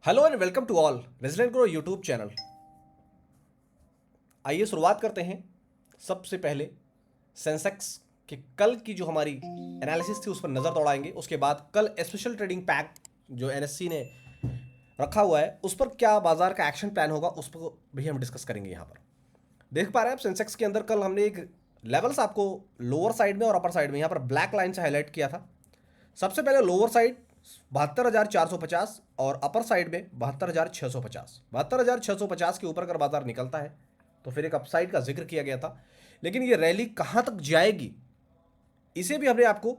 Hello and welcome to all resident grow YouTube channel. आइए शुरुआत करते हैं। सबसे पहले सेंसेक्स के कल की जो हमारी एनालिसिस थी उस पर नज़र दौड़ाएंगे। उसके बाद कल स्पेशल ट्रेडिंग पैक जो एनएससी ने रखा हुआ है उस पर क्या बाजार का एक्शन प्लान होगा उस पर भी हम डिस्कस करेंगे। यहाँ पर देख पा रहे हैं आप सेंसेक्स के अंदर कल हमने एक लेवल्स आपको लोअर साइड में और अपर साइड में यहाँ पर ब्लैक लाइन से हाईलाइट किया था। सबसे पहले लोअर साइड 72,450 और अपर साइड में 72,650। 72,650 के ऊपर अगर बाजार निकलता है तो फिर एक अपसाइड का जिक्र किया गया था, लेकिन ये रैली कहां तक जाएगी इसे भी हमने आपको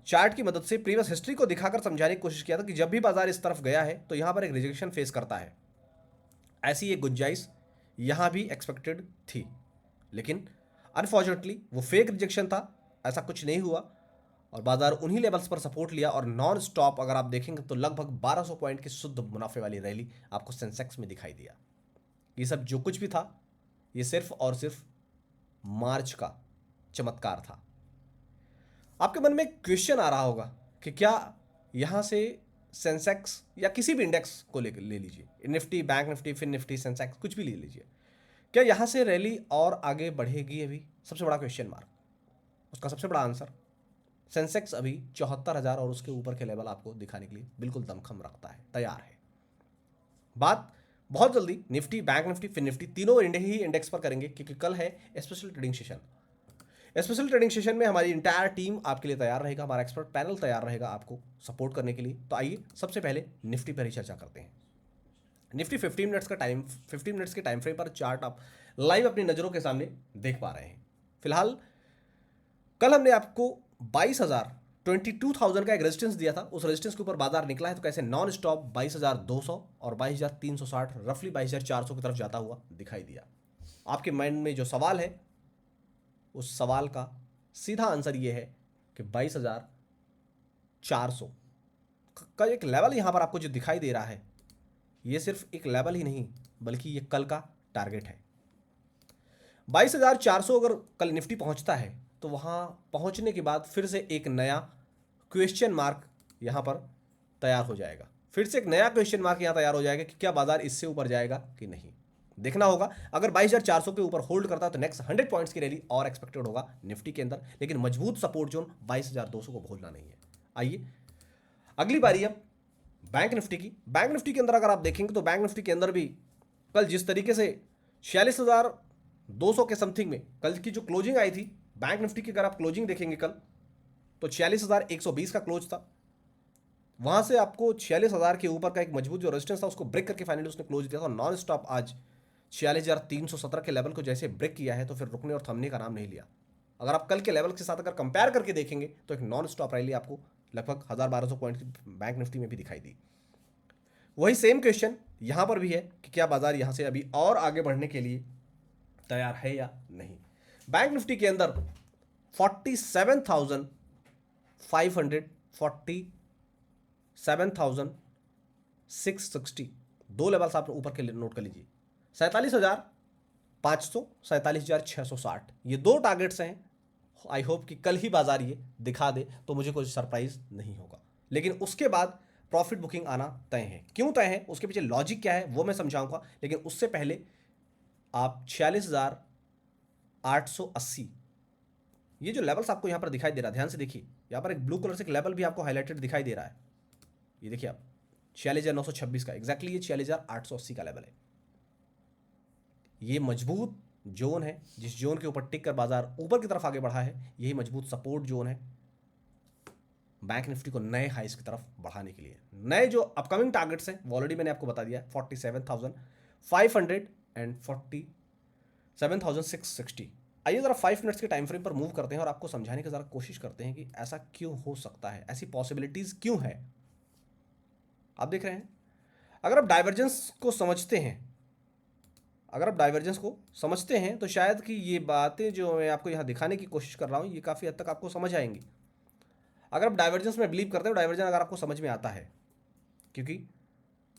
चार्ट की मदद से प्रीवियस हिस्ट्री को दिखाकर समझाने की कोशिश किया था कि जब भी बाजार इस तरफ गया है तो यहां पर एक रिजेक्शन फेस करता है। ऐसी एक गुंजाइश यहां भी एक्सपेक्टेड थी, लेकिन अनफॉर्चुनेटली वो फेक रिजेक्शन था, ऐसा कुछ नहीं हुआ और बाजार उन्हीं लेवल्स पर सपोर्ट लिया और नॉन स्टॉप अगर आप देखेंगे तो लगभग 1200 पॉइंट की शुद्ध मुनाफे वाली रैली आपको सेंसेक्स में दिखाई दिया। ये सब जो कुछ भी था ये सिर्फ और सिर्फ मार्च का चमत्कार था। आपके मन में क्वेश्चन आ रहा होगा कि क्या यहां से सेंसेक्स या किसी भी इंडेक्स को ले लीजिए, निफ्टी, बैंक निफ्टी, फिन निफ्टी, सेंसेक्स कुछ भी ले लीजिए, क्या यहां से रैली और आगे बढ़ेगी? अभी सबसे बड़ा क्वेश्चन मार्क। उसका सबसे बड़ा आंसर, सेंसेक्स अभी 74,000 और उसके ऊपर के लेवल आपको दिखाने के लिए बिल्कुल दमखम रखता है, तैयार है। बात बहुत जल्दी निफ्टी, बैंक निफ्टी, फिन निफ्टी तीनों ही इंडेक्स पर करेंगे क्योंकि कल है special trading session. Special trading session में हमारी इंटायर टीम आपके लिए तैयार रहेगा, हमारा एक्सपर्ट पैनल तैयार रहेगा आपको सपोर्ट करने के लिए। तो आइए सबसे पहले निफ्टी पर ही चर्चा करते हैं। निफ्टी 15 मिनट्स के टाइम फ्रेम पर चार्ट आप लाइव अपनी नज़रों के सामने देख पा रहे हैं। फिलहाल कल हमने आपको 22,000 का एक रेजिस्टेंस दिया था, उस रेजिस्टेंस के ऊपर बाजार निकला है तो कैसे नॉन स्टॉप 22,200 और 22,360 रफली 22,400 की तरफ जाता हुआ दिखाई दिया। आपके माइंड में जो सवाल है उस सवाल का सीधा आंसर ये है कि 22,400 का एक लेवल यहां पर आपको जो दिखाई दे रहा है ये सिर्फ एक लेवल ही नहीं बल्कि ये कल का टारगेट है। 22,400 अगर कल निफ्टी पहुंचता है तो वहां पहुंचने के बाद फिर से एक नया क्वेश्चन मार्क यहां पर तैयार हो जाएगा। फिर से एक नया क्वेश्चन मार्क यहां तैयार हो जाएगा कि क्या बाजार इससे ऊपर जाएगा कि नहीं, देखना होगा। अगर 22,400 के ऊपर होल्ड करता है तो नेक्स्ट 100 पॉइंट्स की रैली और एक्सपेक्टेड होगा निफ्टी के अंदर, लेकिन मजबूत सपोर्ट जोन 22,200 को भूलना नहीं है। आइए अगली बारी अब बैंक निफ्टी की। बैंक निफ्टी के अंदर अगर आप देखेंगे तो बैंक निफ्टी के अंदर भी कल जिस तरीके से 46,200 के समथिंग में कल की जो क्लोजिंग आई थी बैंक निफ्टी की, अगर आप क्लोजिंग देखेंगे कल तो 46,120 का क्लोज था। वहां से आपको 46,000 के ऊपर का एक मजबूत जो रेजिस्टेंस था उसको ब्रेक करके फाइनली उसने क्लोज दिया था। नॉन स्टॉप आज 46,317 के लेवल को जैसे ब्रेक किया है तो फिर रुकने और थमने का नाम नहीं लिया। अगर आप कल के लेवल के साथ अगर कंपेयर करके देखेंगे तो एक नॉन स्टॉप रैली आपको लगभग 1,000-1,200 पॉइंट की बैंक निफ्टी में भी दिखाई दी। वही सेम क्वेश्चन यहां पर भी है कि क्या बाजार यहां से अभी और आगे बढ़ने के लिए तैयार है या नहीं। बैंक निफ्टी के अंदर 47,660 दो लेवल्स आप ऊपर के नोट कर लीजिए। 47,500, 47,660 ये दो टारगेट्स हैं। आई होप कि कल ही बाजार ये दिखा दे तो मुझे कोई सरप्राइज नहीं होगा, लेकिन उसके बाद प्रॉफिट बुकिंग आना तय है। क्यों तय है, उसके पीछे लॉजिक क्या है वो मैं समझाऊंगा, लेकिन उससे पहले आप 46,880 ये जो लेवल्स आपको यहां पर दिखाई दे रहा है, ध्यान से देखिए। यहां पर एक ब्लू कलर से एक लेवल भी आपको हाईलाइटेड दिखाई दे रहा है, ये देखिए आप 46,926 का, एग्जैक्टली ये 46,880 का लेवल है। ये मजबूत जोन है, जिस जोन के ऊपर टिक कर बाजार ऊपर की तरफ आगे बढ़ा है यही मजबूत सपोर्ट जोन है बैंक निफ्टी को नए हाइस की तरफ बढ़ाने के लिए। नए जो अपकमिंग टारगेट्स हैं वो ऑलरेडी मैंने आपको बता दिया, 47,500 एंड 47,660। आइए जरा 5 मिनट्स के टाइम फ्रेम पर मूव करते हैं और आपको समझाने की जरा कोशिश करते हैं कि ऐसा क्यों हो सकता है, ऐसी पॉसिबिलिटीज क्यों है। आप देख रहे हैं, अगर आप डाइवर्जेंस को समझते हैं, तो शायद कि ये बातें जो मैं आपको यहाँ दिखाने की कोशिश कर रहा हूँ ये काफ़ी हद तक आपको समझ आएंगी। अगर आप डाइवर्जेंस में बिलीव करते हो, डाइवर्जन अगर आपको समझ में आता है, क्योंकि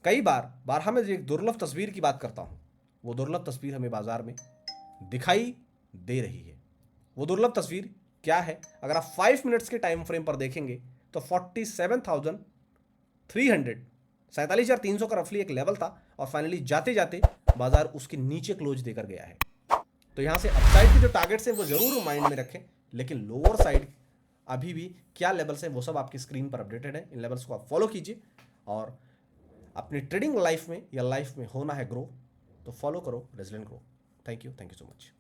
कई बार हमें एक दुर्लभ तस्वीर की बात करता हूँ, वो दुर्लभ तस्वीर हमें बाजार में दिखाई दे रही है। वो दुर्लभ तस्वीर क्या है, अगर आप 5 मिनट्स के टाइम फ्रेम पर देखेंगे तो 47,300 47,300 का रफली एक लेवल था और फाइनली जाते जाते बाजार उसके नीचे क्लोज देकर गया है। तो यहां से अपसाइड के जो टारगेट्स हैं वो जरूर माइंड में रखें, लेकिन लोअर साइड अभी भी क्या लेवल्स हैं वो सब आपकी स्क्रीन पर अपडेटेड है। इन लेवल्स को आप फॉलो कीजिए और अपनी ट्रेडिंग लाइफ में या लाइफ में होना है ग्रो, तो फॉलो करो resilient grow. Thank you so much.